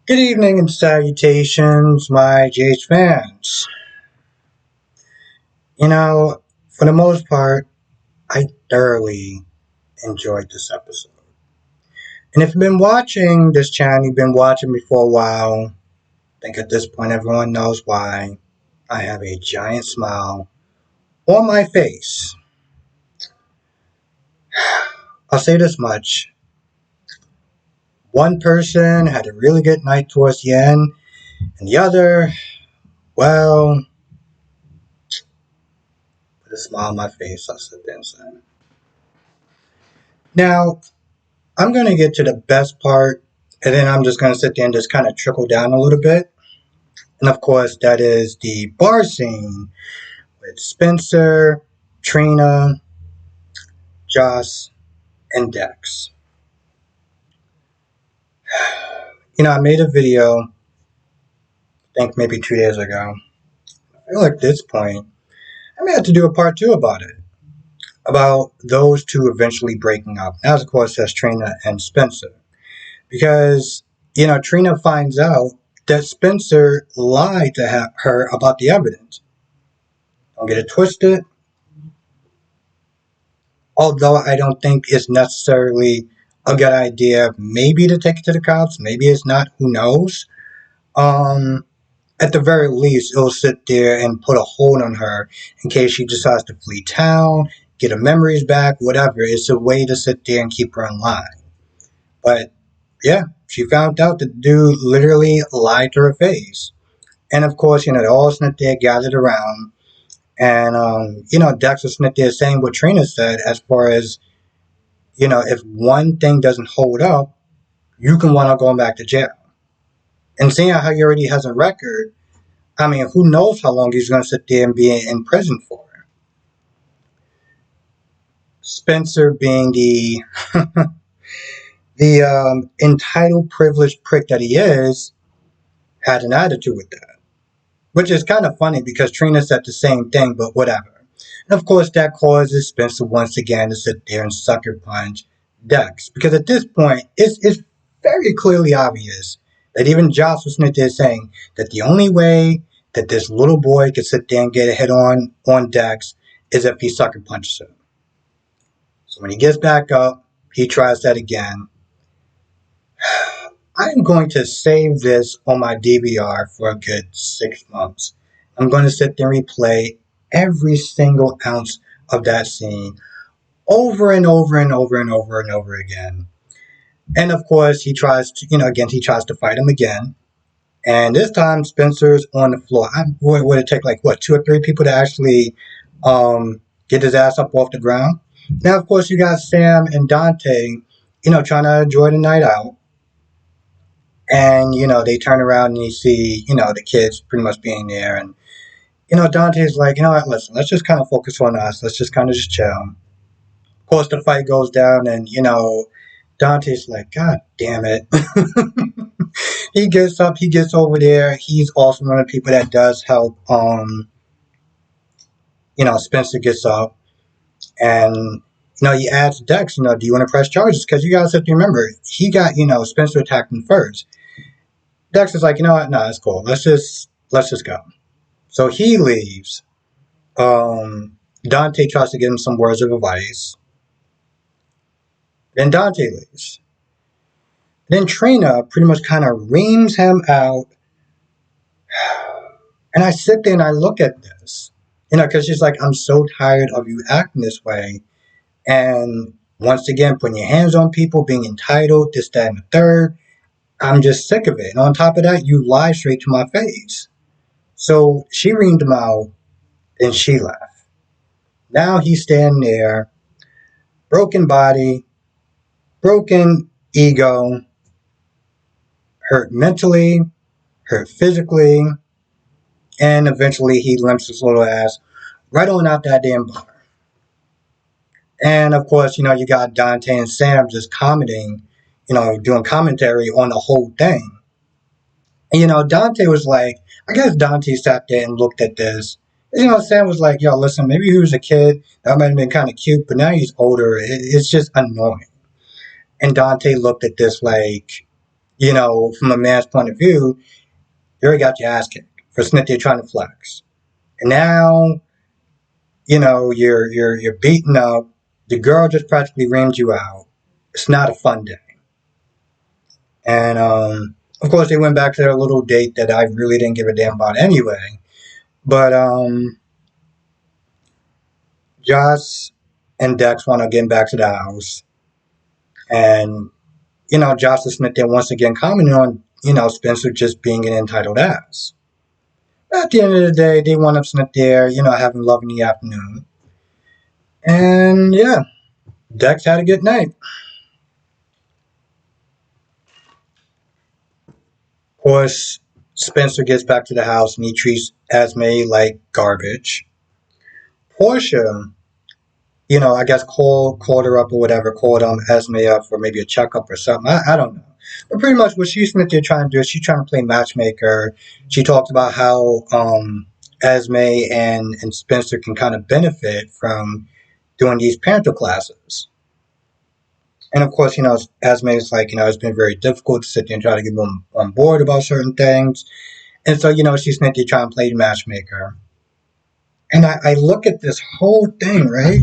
Good evening and salutations, my GH fans. For the most part, I thoroughly enjoyed this episode. And if you've been watching this channel, you've been watching me for a while, I think at this point everyone knows why. I have a giant smile on my face. I'll say this much. One person had a really good night towards the end, and the other, well, with a smile on my face, I'll sit there and say. Now, I'm going to get to the best part, and then I'm just going to sit there and just kind of trickle down a little bit. And of course, that is the bar scene with Spencer, Trina, Joss, and Dex. I made a video, I think maybe 2 days ago. I feel like at this point, I may have to do a part two about it. About those two eventually breaking up. As of course, that's Trina and Spencer. Because, Trina finds out that Spencer lied to her about the evidence. Don't get it twisted. Although I don't think it's necessarily a good idea, maybe to take it to the cops, maybe it's not, who knows. At the very least, it'll sit there and put a hold on her in case she decides to flee town, get her memories back, whatever. It's a way to sit there and keep her in line. But yeah, she found out the dude literally lied to her face. And of course, they all sat there gathered around. And, Dex was sitting there saying what Trina said as far as, if one thing doesn't hold up, you can wind up going back to jail. And seeing how he already has a record, I mean, who knows how long he's going to sit there and be in prison for. Spencer being the entitled, privileged prick that he is, had an attitude with that. Which is kind of funny because Trina said the same thing, but whatever. And of course, that causes Spencer once again to sit there and sucker punch Dex. Because at this point, it's very clearly obvious that even Joss was sitting there saying that the only way that this little boy could sit there and get a hit on Dex is if he sucker punches him. So when he gets back up, he tries that again. I'm going to save this on my DVR for a good 6 months. I'm going to sit there and replay every single ounce of that scene over and over and over and over and over again. And of course, he tries to fight him again. And this time, Spencer's on the floor. Would it take 2 or 3 people to actually get his ass up off the ground? Now, of course, you got Sam and Dante, trying to enjoy the night out. And, they turn around and you see, the kids pretty much being there. And, Dante's like, what, listen, let's just kind of focus on us. Let's just kind of just chill. Of course, the fight goes down and, Dante's like, God damn it. He gets up, he gets over there. He's also one of the people that does help, Spencer gets up. And, he asks Dex, do you want to press charges? Because you guys have to remember, he got, Spencer attacked him first. Dex is like, what? No, it's cool. Let's just go. So he leaves. Dante tries to give him some words of advice. Then Dante leaves. Then Trina pretty much kind of reams him out. And I sit there and I look at this. Because she's like, I'm so tired of you acting this way. And once again, putting your hands on people, being entitled, this, that, and the third. I'm just sick of it. And on top of that, you lie straight to my face. So she reamed him out and she left. Now he's standing there, broken body, broken ego, hurt mentally, hurt physically, and eventually he limps his little ass right on out that damn bar. And of course, you got Dante and Sam just commenting, doing commentary on the whole thing. And, Dante was like, I guess Dante sat there and looked at this. Sam was like, yo, listen, maybe he was a kid. That might have been kind of cute, but now he's older. It's just annoying. And Dante looked at this like, from a man's point of view, you already got your ass kicked for Cynthia trying to flex. And now, you're beaten up. The girl just practically rammed you out. It's not a fun day. And of course, they went back to their little date that I really didn't give a damn about anyway. But Joss and Dex want to get back to the house, and Joss and Smith then once again commenting on Spencer just being an entitled ass. But at the end of the day, they wound up Smith there, having love in the afternoon, and yeah, Dex had a good night. Of course, Spencer gets back to the house and he treats Esme like garbage. Portia, I guess called her up or whatever, called Esme up for maybe a checkup or something. I don't know. But pretty much what she's trying to do is she's trying to play matchmaker. She talks about how Esme and Spencer can kind of benefit from doing these parental classes. And of course, Esme is like, it's been very difficult to sit there and try to get them on board about certain things. And so, she's meant to try and play the matchmaker. And I look at this whole thing, right?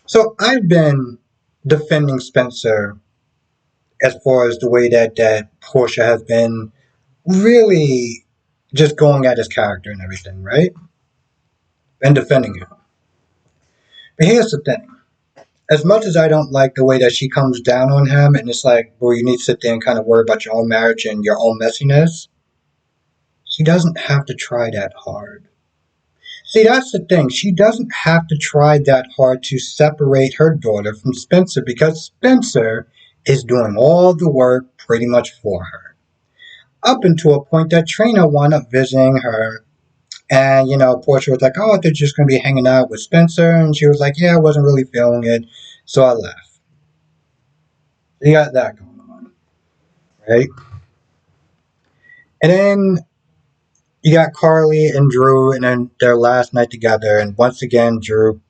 So I've been defending Spencer as far as the way that Portia has been really just going at his character and everything, right? And defending him. But here's the thing. As much as I don't like the way that she comes down on him, and it's like, well, you need to sit there and kind of worry about your own marriage and your own messiness, she doesn't have to try that hard. See, that's the thing. She doesn't have to try that hard to separate her daughter from Spencer because Spencer is doing all the work pretty much for her. Up until a point that Trina wound up visiting her. And, Portia was like, oh, they're just going to be hanging out with Spencer. And she was like, yeah, I wasn't really feeling it. So I left. You got that going on. Right? And then you got Carly and Drew and then their last night together. And once again, Drew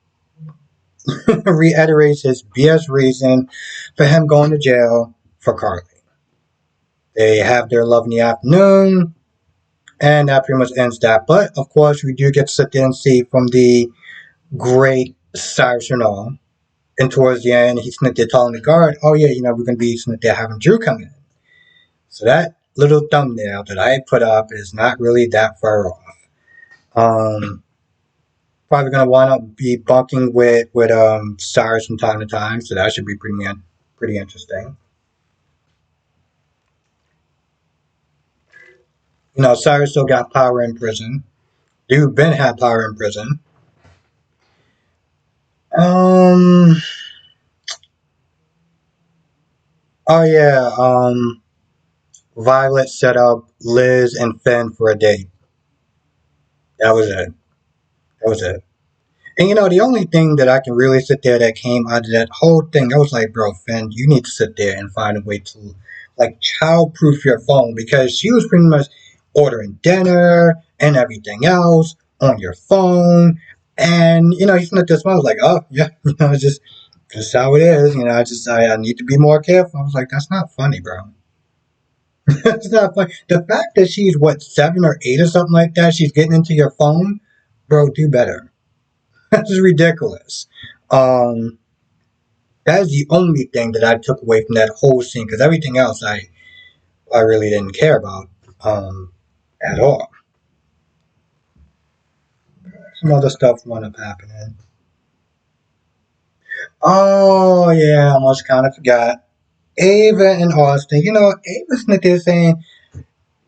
reiterates his BS reason for him going to jail for Carly. They have their love in the afternoon. And that pretty much ends that. But, of course, we do get to sit there and see from the great Cyrus Renault. And towards the end, he's sitting there telling the guard, oh, yeah, we're going to be sitting there having Drew come in. So that little thumbnail that I put up is not really that far off. Probably going to want to be bunking with Cyrus from time to time. So that should be pretty interesting. Cyrus still got power in prison. Dude Ben had power in prison. Oh yeah, Violet set up Liz and Finn for a date. That was it. And the only thing that I can really sit there that came out of that whole thing, I was like, bro, Finn, you need to sit there and find a way to child-proof your phone because she was pretty much ordering dinner and everything else on your phone. And, he's not this one. I was like, oh, yeah, it's just how it is. I need to be more careful. I was like, that's not funny, bro. That's not funny. The fact that she's, 7 or 8 or something like that, she's getting into your phone, bro, do better. That's ridiculous. That is the only thing that I took away from that whole scene because everything else I really didn't care about at all. Some other stuff wound up happening. Oh yeah, I almost kind of forgot. Ava and Austin. Ava's sitting there saying,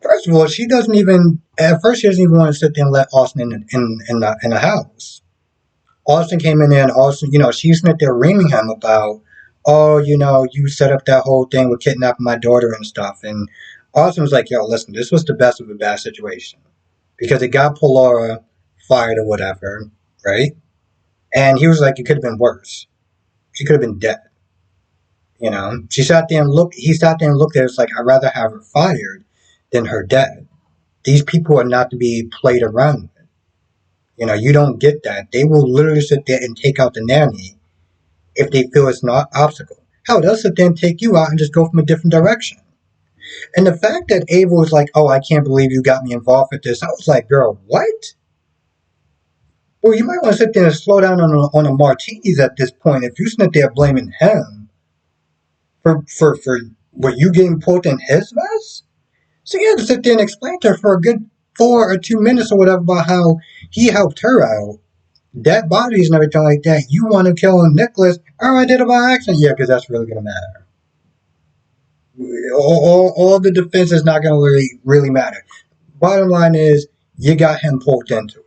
first of all, she doesn't even at first she doesn't even want to sit there and let Austin in the house. Austin came in there and Austin, she's sitting there reaming him about, oh, you set up that whole thing with kidnapping my daughter and stuff. And Austin was like, yo, listen, this was the best of a bad situation because it got Polora fired or whatever, right? And he was like, it could have been worse. She could have been dead. She sat there and looked. He sat there and looked at her. It's like I'd rather have her fired than her dead. These people are not to be played around with. You don't get that. They will literally sit there and take out the nanny if they feel it's not obstacle. Hell, they'll sit there and take you out and just go from a different direction. And the fact that Ava was like, "Oh, I can't believe you got me involved with this," I was like, "Girl, what?" Well, you might want to sit there and slow down on the martinis at this point. If you sit there blaming him for what you getting pulled in his mess, so you had to sit there and explain to her for a good 4 or 2 minutes or whatever about how he helped her out. Dead bodies and everything like that. You want to kill Nicholas? Oh, I did it by accident. Yeah, because that's really gonna matter. All the defense is not gonna really matter. Bottom line is, you got him pulled into it.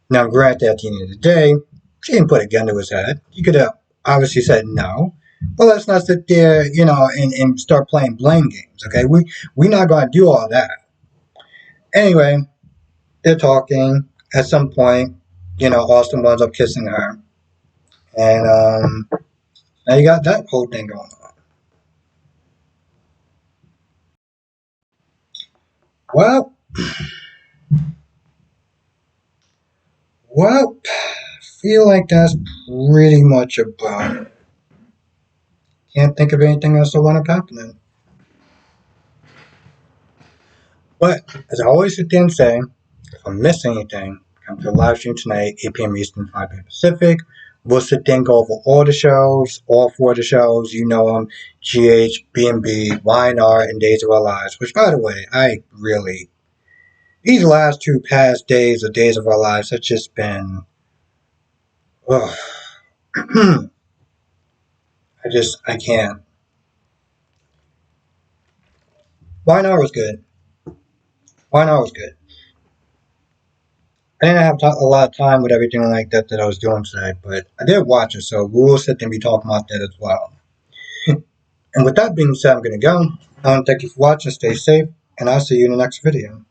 Now, granted, at the end of the day, she didn't put a gun to his head. You could have obviously said no. But let's not sit there, and start playing blame games, okay? We're not going to do all that. Anyway, they're talking. At some point, Austin winds up kissing her. And now you got that whole thing going on. Well, feel like that's pretty much about it. Can't think of anything else I want to happening. But as I always sit there and say, if I'm missing anything, come to the live stream tonight, 8 p.m. Eastern, 5 p.m. Pacific. We'll sit there and go over all the shows, all 4 of the shows. You know them: GH, B&B, YNR, and Days of Our Lives. Which, by the way, these last 2 past days of Days of Our Lives have just been, ugh. I can't. YNR was good. YNR was good. I didn't have a lot of time with everything like that I was doing today, but I did watch it, so we will sit there and be talking about that as well. And with that being said, I'm going to go. I want to thank you for watching. Stay safe, and I'll see you in the next video.